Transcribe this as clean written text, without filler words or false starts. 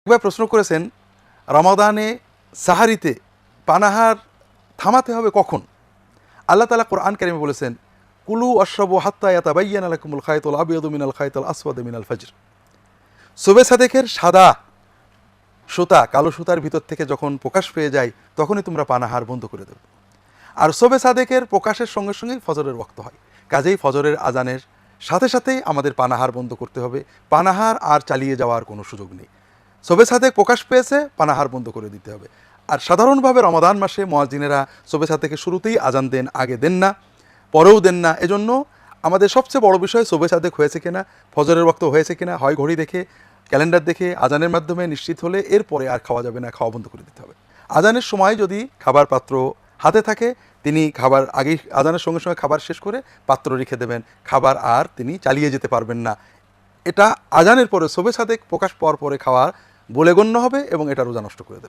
ভাই প্রশ্ন করেছেন রমাদানে সাহারিতে পানাহার থামাতে হবে কখন? আল্লাহ তাআলা কোরআন কারিমে বলেছেন, কুলু অশ্রবু হাত্তা ইয়াতাবাইয়ানা লাকুমুল খায়তুল আবিয়াদু মিনাল খায়তুল আসওয়াদু মিনাল ফজর। শবে সাদেকের সাদা সুতা কালো সুতার ভিতর থেকে যখন প্রকাশ পেয়ে যায় তখনই তোমরা পানাহার বন্ধ করে দেবে। আর শবে সাদেকের প্রকাশের সঙ্গে সঙ্গেই ফজরের ওয়াক্ত হয়, কাজেই ফজরের আজানের সাথে সাথেই আমাদের পানাহার বন্ধ করতে হবে। পানাহার আর চালিয়ে যাওয়ার কোনো সুযোগ নেই। শবে সাদেক প্রকাশ পেয়েছে, পানাহার বন্ধ করে দিতে হবে। আর সাধারণভাবে রমাদান মাসে মুয়াজ্জিনেরা শবে সাদেকের শুরুতেই আজান দেন, আগে দেন না, পরেও দেন না। এজন্য আমাদের সবচেয়ে বড় বিষয় শবে সাদেক হয়েছে কিনা, ফজরের ওয়াক্ত হয়েছে কিনা, হয় ঘড়ি দেখে, ক্যালেন্ডার দেখে, আজানের মাধ্যমে নিশ্চিত হলে এরপরে আর খাওয়া যাবে না, খাওয়া বন্ধ করে দিতে হবে। আজানের সময় যদি খাবার পাত্র হাতে থাকে, তিনি খাবার আগেই আজানের সঙ্গে সঙ্গে খাবার শেষ করে পাত্র রেখে দেবেন, খাবার আর তিনি চালিয়ে যেতে পারবেন না। এটা আজানের পরে শবে সাদেক প্রকাশ পাওয়ার পরে খাওয়া বলে গণ্য হবে এবং এটা রোজা নষ্ট করে দেবে।